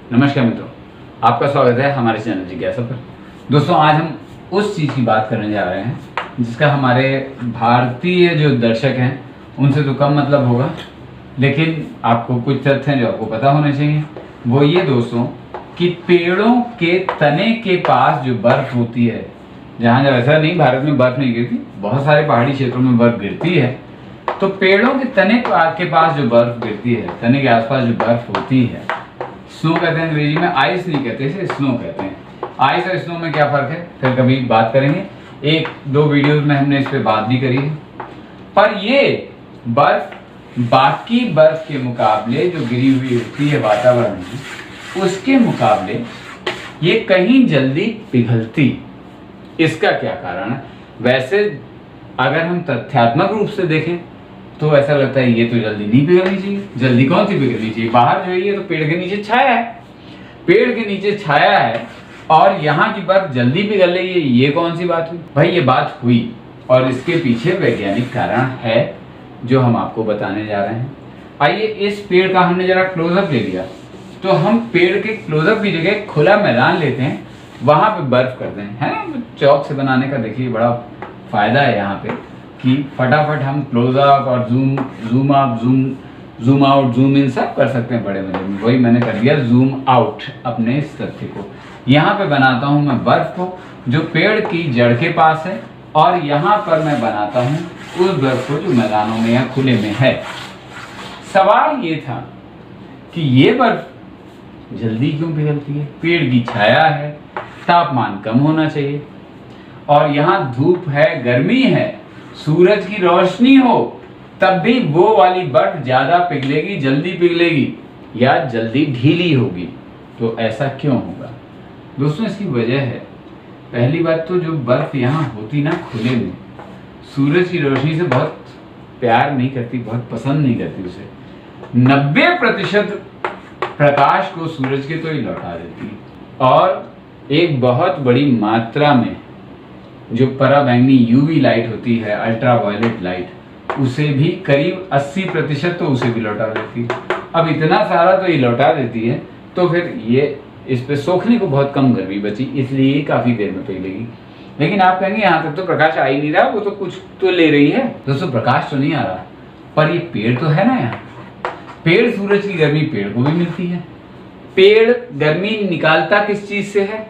नमस्कार मित्रों, आपका स्वागत है हमारे चैनल जिज्ञासा पर। दोस्तों, आज हम उस चीज़ की बात करने जा रहे हैं जिसका हमारे भारतीय जो दर्शक हैं उनसे तो कम मतलब होगा, लेकिन आपको कुछ तथ्य हैं जो आपको पता होने चाहिए। वो ये दोस्तों कि पेड़ों के तने के पास जो बर्फ़ होती है, जहाँ जब ऐसा नहीं भारत में बर्फ़ नहीं गिरती, बहुत सारे पहाड़ी क्षेत्रों में बर्फ़ गिरती है, तो पेड़ों के तने के पास जो बर्फ़ गिरती है, तने के आसपास जो बर्फ़ होती है, स्नो कहते हैं अंग्रेजी में, आइस नहीं कहते, इसे स्नो कहते हैं। आइस और स्नो में क्या फ़र्क है फिर कभी बात करेंगे, एक दो वीडियोस में हमने इस पे बात भी करी है। पर ये बर्फ़ बाकी बर्फ़ के मुकाबले जो गिरी हुई होती है वातावरण में, उसके मुकाबले ये कहीं जल्दी पिघलती। इसका क्या कारण है? वैसे अगर हम तथ्यात्मक रूप से देखें तो ऐसा लगता है ये तो जल्दी नहीं पिघलनी चाहिए। जल्दी कौन सी पिघलनी चाहिए? बाहर जो है ये तो पेड़ के नीचे छाया है, पेड़ के नीचे छाया है और यहाँ की बर्फ जल्दी पिघल रही है, ये कौन सी बात हुई? भाई ये बात हुई और इसके पीछे वैज्ञानिक कारण है जो हम आपको बताने जा रहे हैं। आइए इस पेड़ का हमने जरा क्लोजअप ले लिया, तो हम पेड़ के क्लोजअप की जगह खुला मैदान लेते हैं, वहाँ पे बर्फ करते हैं, है ना। चौक से बनाने का देखिए बड़ा फायदा है यहाँ पे कि फटाफट हम क्लोजअप और zoom up, zoom out, zoom in सब कर सकते हैं बड़े मजे में। वही मैंने कर दिया जूम आउट अपने इस तथ्य को। यहाँ पे बनाता हूँ मैं बर्फ को जो पेड़ की जड़ के पास है, और यहाँ पर मैं बनाता हूँ उस बर्फ को जो मैदानों में या खुले में है। सवाल ये था कि ये बर्फ जल्दी क्यों पिघलती है? पेड़ की छाया है, तापमान कम होना चाहिए, और यहाँ धूप है, गर्मी है, सूरज की रोशनी हो, तब भी वो वाली बर्फ ज्यादा पिघलेगी, जल्दी पिघलेगी या जल्दी ढीली होगी। तो ऐसा क्यों होगा दोस्तों? इसकी वजह है, पहली बात तो जो बर्फ यहाँ होती ना खुले में, सूरज की रोशनी से बहुत प्यार नहीं करती, बहुत पसंद नहीं करती उसे। 90% प्रकाश को सूरज के तो ही लौटा देती है, और एक बहुत बड़ी मात्रा में जो पराबैंगनी यूवी लाइट होती है, अल्ट्रा वायलेट लाइट, उसे भी करीब 80% तो उसे भी लौटा देती है। अब इतना सारा तो ये लौटा देती है, तो फिर ये इस पे सोखने को बहुत कम गर्मी बची, इसलिए काफ़ी देर में पिघलेगी। लेकिन आप कहेंगे यहाँ तक तो प्रकाश आ ही नहीं रहा, वो तो कुछ तो ले रही है। दोस्तों प्रकाश तो नहीं आ रहा, पर ये पेड़ तो है ना। यहाँ पेड़, सूरज की गर्मी पेड़ को भी मिलती है। पेड़ गर्मी निकालता किस चीज़ से है?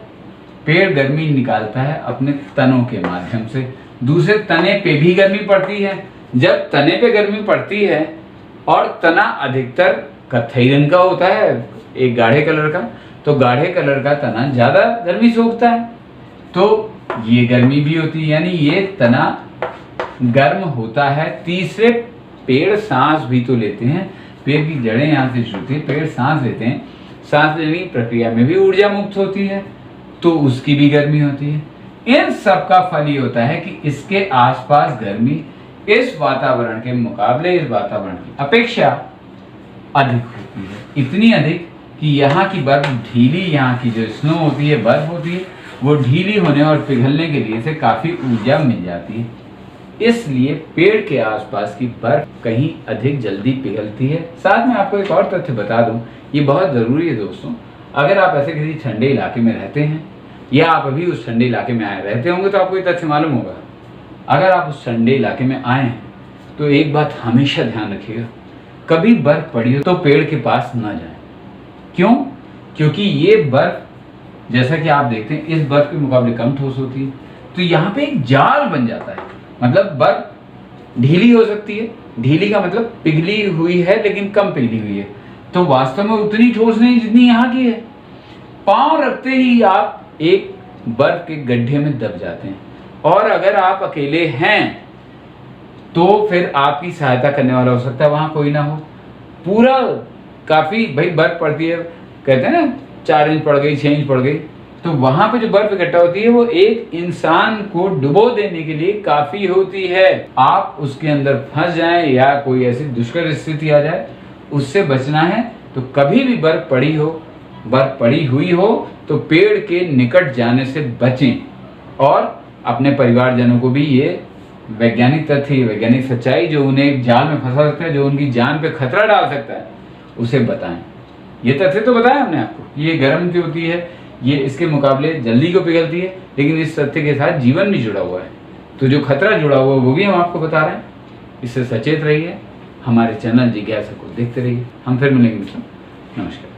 पेड़ गर्मी निकालता है अपने तनों के माध्यम से। दूसरे तने पे भी गर्मी पड़ती है। जब तने पे गर्मी पड़ती है और तना अधिकतर कत्थई रंग का होता है, एक गाढ़े कलर का, तो गाढ़े कलर का तना ज़्यादा गर्मी सोखता है, तो ये गर्मी भी होती है, यानी ये तना गर्म होता है। तीसरे, पेड़ सांस भी तो लेते हैं, पेड़ की जड़ें यहाँ से जुड़ती है, पेड़ सांस लेते हैं, सांस लेने की प्रक्रिया में भी ऊर्जा मुक्त होती है, तो उसकी भी गर्मी होती है। इन सब का फल ये होता है कि इसके आसपास गर्मी इस वातावरण के मुकाबले, इस वातावरण की अपेक्षा अधिक होती है। इतनी अधिक कि यहाँ की बर्फ ढीली, यहाँ की जो स्नो होती है, बर्फ होती है, वो ढीली होने और पिघलने के लिए से काफ़ी ऊर्जा मिल जाती है। इसलिए पेड़ के आसपास की बर्फ कहीं अधिक जल्दी पिघलती है। साथ में आपको एक और तथ्य बता दूं, ये बहुत ज़रूरी है दोस्तों। अगर आप ऐसे किसी ठंडे इलाके में रहते हैं, या आप अभी उस ठंडे इलाके में आए रहते होंगे, तो आपको ये तथ्य मालूम होगा। अगर आप उस ठंडे इलाके में आए हैं तो एक बात हमेशा ध्यान रखिएगा, कभी बर्फ़ पड़ी हो तो पेड़ के पास ना जाएं। क्यों? क्योंकि ये बर्फ़, जैसा कि आप देखते हैं, इस बर्फ़ के मुकाबले कम ठोस होती है, तो यहाँ पे एक जाल बन जाता है। मतलब बर्फ़ ढीली हो सकती है, ढीली का मतलब पिघली हुई है लेकिन कम पिघली हुई है, तो वास्तव में उतनी ठोस नहीं जितनी यहाँ की है। पाँव रखते ही आप एक बर्फ के गड्ढे में दब जाते हैं, और अगर आप अकेले हैं तो फिर आपकी सहायता करने वाला हो सकता है वहाँ कोई ना हो। पूरा काफ़ी भाई बर्फ पड़ती है, कहते हैं ना 4 इंच पड़ गई, 6 इंच पड़ गई, तो वहाँ पे जो बर्फ इकट्ठा होती है वो एक इंसान को डुबो देने के लिए काफ़ी होती है। आप उसके अंदर फंस जाएं या कोई ऐसी दुष्कर स्थिति आ जाए, उससे बचना है तो कभी भी बर्फ पड़ी हुई हो तो पेड़ के निकट जाने से बचें, और अपने परिवारजनों को भी ये वैज्ञानिक तथ्य, वैज्ञानिक सच्चाई जो उन्हें एक जाल में फंसा सकता है, जो उनकी जान पे खतरा डाल सकता है, उसे बताएं। ये तथ्य तो बताया हमने आपको, ये गर्म क्यों होती है, ये इसके मुकाबले जल्दी क्यों पिघलती है, लेकिन इस तथ्य के साथ जीवन भी जुड़ा हुआ है। तो जो खतरा जुड़ा हुआ है वो भी हम आपको बता रहे हैं। इससे सचेत रहिए, हमारे चैनल जिज्ञासा को देखते रहिए। हम फिर मिलेंगे मित्रों, नमस्कार।